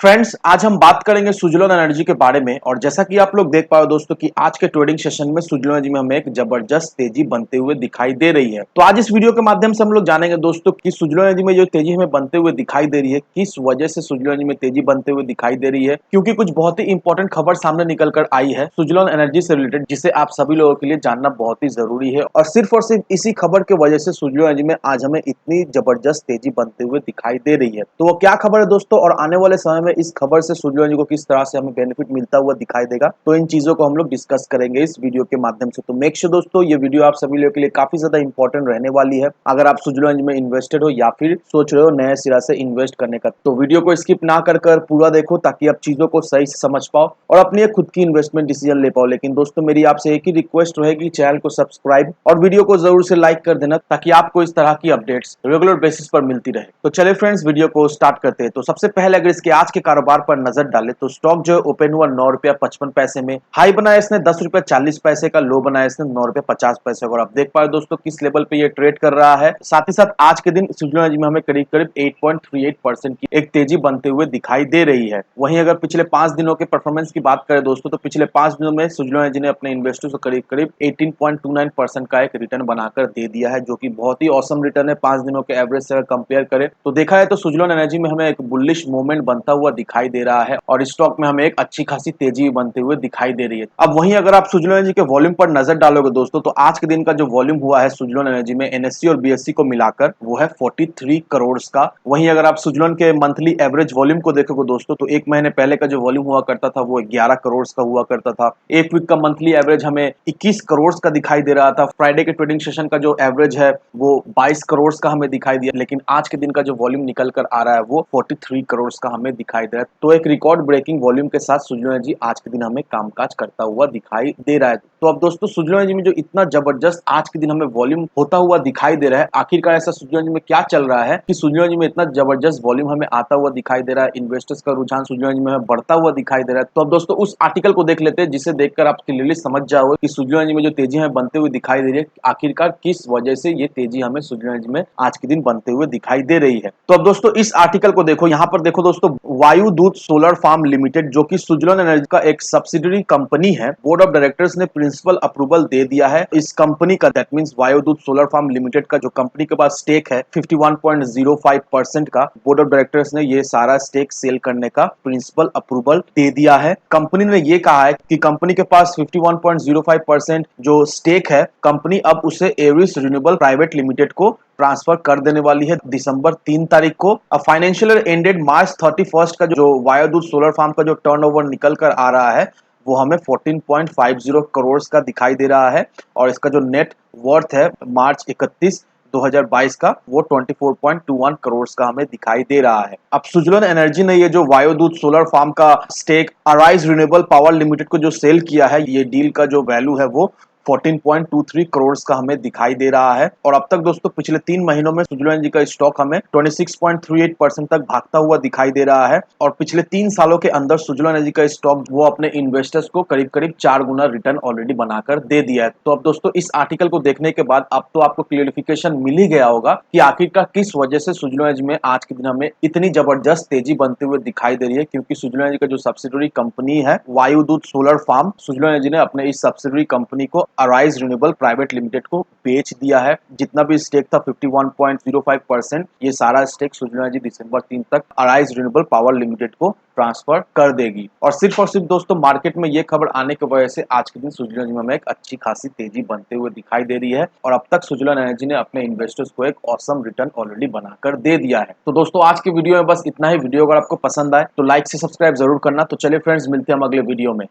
Friends, आज हम बात करेंगे सुजलोन एनर्जी के बारे में। और जैसा कि आप लोग देख पाओ दोस्तों कि आज के ट्रेडिंग सेशन में सुजलोन एनर्जी में हमें एक जबरदस्त तेजी बनते हुए दिखाई दे रही है। तो आज इस वीडियो के माध्यम से हम लोग जानेंगे दोस्तों कि सुजलोन एनर्जी में जो तेजी हमें बनते हुए दिखाई दे रही है, किस वजह से सुजलोन एनर्जी में तेजी बनते हुए दिखाई दे रही है। क्योंकि कुछ बहुत ही इंपॉर्टेंट खबर सामने निकल कर आई है सुजलोन एनर्जी से रिलेटेड, जिसे आप सभी लोगों के लिए जानना बहुत ही जरूरी है। और सिर्फ इसी खबर की वजह से सुजलोन एनर्जी में आज हमें इतनी जबरदस्त तेजी बनते हुए दिखाई दे रही है। तो वो क्या खबर है दोस्तों, और आने वाले समय में इस खबर से सुजलोन एनर्जी को किस तरह से हमें बेनिफिट मिलता हुआ दिखाई देगा, तो इन चीजों को हम लोग डिस्कस करेंगे इस वीडियो के माध्यम से। तो मेक श्योर दोस्तों ये वीडियो आप सभी लोगों के लिए काफी ज्यादा इंपॉर्टेंट रहने वाली है। अगर आप सुजलोन एनर्जी में इन्वेस्टेड हो या फिर सोच रहे हो नए सिरा से इन्वेस्ट करने का, तो वीडियो को स्किप ना कर पूरा देखो, ताकि आप चीजों को सही से समझ पाओ और अपनी एक खुद की इन्वेस्टमेंट डिसीजन ले पाओ। लेकिन दोस्तों मेरी आपसे एक ही रिक्वेस्ट रहेगी, चैनल को सब्सक्राइब और वीडियो को जरूर से लाइक कर देना, ताकि आपको इस तरह की अपडेट्स रेगुलर बेसिस पर मिलती रहे। तो चलिए फ्रेंड्स, वीडियो को स्टार्ट करते हैं। तो सबसे पहले अगर इसके आज के कारोबार पर नजर डाले तो स्टॉक जो है ओपन हुआ 9 रुपया 55 पैसे में, हाई बनाया इसने 10 रुपया 40 पैसे का, लो बनाया इसने 9 रुपया 50 पैसे का। और आप देख पा रहे दोस्तों किस लेवल पे ये ट्रेड कर रहा है। साथ ही साथ आज के दिन सुजलोन एनर्जी में हमें करीब करीब 8.38% की एक तेजी बनते हुए दिखाई दे रही है। वहीं अगर पिछले 5 दिनों के परफॉर्मेंस की बात करें दोस्तों, तो पिछले 5 दिनों में सुजलोन एनर्जी ने अपने इन्वेस्टर्स को करीब करीब 18.29% का एक रिटर्न बनाकर दे दिया है, जो कि बहुत ही औसम रिटर्न है 5 दिनों के एवरेज से अगर कंपेयर करें तो। देखा है तो सुजलोन एनर्जी में हमें एक बुलिश मूवमेंट बनता हुआ दिखाई दे रहा है, और स्टॉक में हमें एक अच्छी खासी तेजी बनते हुए दिखाई दे रही है। अब वहीं अगर आप सुजलोन एनर्जी के वॉल्यूम पर नजर डालोगे दोस्तों, तो आज के दिन का जो वॉल्यूम हुआ है सुजलोन एनर्जी में एनएससी और बीएससी को मिलाकर, वो है 43 करोड़ का। वहीं अगर आप सुजलोन के मंथली एवरेज वॉल्यूम को देखोगे दोस्तों, तो एक महीने पहले का जो वॉल्यूम हुआ करता था वो 11 करोड़ का हुआ करता था। एक वीक का मंथली एवरेज हमें 21 करोड़ का दिखाई दे रहा था। फ्राइडे के ट्रेडिंग सेशन का जो एवरेज है वो 22 करोड़ का हमें दिखाई दिया। लेकिन आज के दिन का जो वॉल्यूम निकल कर आ रहा है वो 43 करोड़ का हमें दिखाई दे रहा है। तो एक रिकॉर्ड ब्रेकिंग वॉल्यूम के साथ सुजलोन एनर्जी आज के दिन हमें कामकाज करता हुआ दिखाई दे रहा है। तो अब दोस्तों सुजलोन एनर्जी में जो इतना जबरदस्त आज के दिन हमें वॉल्यूम होता हुआ दिखाई दे रहा है, आखिरकार ऐसा सुजलोन एनर्जी में क्या चल रहा है कि सुजलोन एनर्जी में इतना जबरदस्त वॉल्यूम हमें आता हुआ दिखाई दे रहा है, इन्वेस्टर्स का रुझान सुजलोन एनर्जी में हमें बढ़ता हुआ दिखाई दे रहा है। तो अब दोस्तों उस आर्टिकल को देख लेते हैं, जिसे देखकर आप क्लियरली समझ जाओगे कि सुजलोन एनर्जी में जो तेजी हमें बनते हुए दिखाई दे रही है, आखिरकार किस वजह से ये तेजी हमें सुजलोन एनर्जी में आज के दिन बनते हुए दिखाई दे रही है। तो अब दोस्तों इस आर्टिकल को देखो, यहाँ पर देखो दोस्तों, वायुदूत सोलर फार्म लिमिटेड जो कि सुजलोन एनर्जी का एक सब्सिडरी कंपनी है, बोर्ड ऑफ डायरेक्टर्स ने प्रिंसिपल अप्रूवल दे दिया है इस कंपनी का। That means Vayudoot Solar Farm Limited का जो कंपनी के पास स्टेक है 51.05% का, बोर्ड ऑफ डायरेक्टर्स ने ये सारा स्टेक सेल करने का प्रिंसिपल अप्रूवल दे दिया है। कंपनी ने ये कहा है कि कंपनी के पास 51.05% जो स्टेक है, कंपनी अब उसे एरिस रिन्यूएबल प्राइवेट लिमिटेड को ट्रांसफर कर देने वाली है दिसंबर 3 तारीख को। अब फाइनेंशियल ईयर एंडेड मार्च 31 का जो वायुदूत सोलर फार्म का जो टर्नओवर निकल कर आ रहा है वो हमें 14.50 करोड़ का दिखाई दे रहा है, और इसका जो नेट वर्थ है मार्च 31 2022 का वो 24.21 करोड़ का हमें दिखाई दे रहा है। अब सुजलोन एनर्जी ने ये जो वायुदूत सोलर फार्म का stake Arise Renewable Power Limited को जो सेल किया है, ये डील का जो वैल्यू है वो 14.23 करोड़ का हमें दिखाई दे रहा है। और अब तक दोस्तों पिछले 3 महीनों में सुजलोन एनर्जी का स्टॉक हमें 26.38% तक भागता हुआ दिखाई दे रहा है, और पिछले 3 सालों के अंदर सुजलोन एनर्जी का स्टॉक वो अपने इन्वेस्टर्स को करीब करीब 4 गुना रिटर्न ऑलरेडी बनाकर दे दिया है। तो अब दोस्तों इस आर्टिकल को देखने के बाद अब तो आपको क्लियरिफिकेशन मिल ही गया होगा कि आखिरकार किस वजह से सुजलोन एनर्जी में आज के दिन हमें इतनी जबरदस्त तेजी बनते हुए दिखाई दे रही है। क्योंकि सुजलोन एनर्जी का जो सब्सिडरी कंपनी है Vayudoot Solar Farm, Suzlon Energy ने अपने इस सब्सिडरी कंपनी को अराइज रिन्यूएबल प्राइवेट लिमिटेड को बेच दिया है। जितना भी स्टेक था 51.05%, ये सारा स्टेक सुजलोन एनर्जी दिसंबर 3 तक अराइज रिन्यूएबल पावर लिमिटेड को ट्रांसफर कर देगी। और सिर्फ दोस्तों मार्केट में ये खबर आने की वजह से आज के दिन सुजलोन एनर्जी में एक अच्छी खासी तेजी बनते हुए दिखाई दे रही है, और अब तक सुजलोन एनर्जी ने अपने इन्वेस्टर्स को एक ऑसम रिटर्न ऑलरेडी बनाकर दे दिया है। तो दोस्तों आज की वीडियो में बस इतना ही। वीडियो अगर आपको पसंद आए तो लाइक से सब्सक्राइब जरूर करना। तो चलिए फ्रेंड्स, मिलते हैं हम अगले वीडियो में।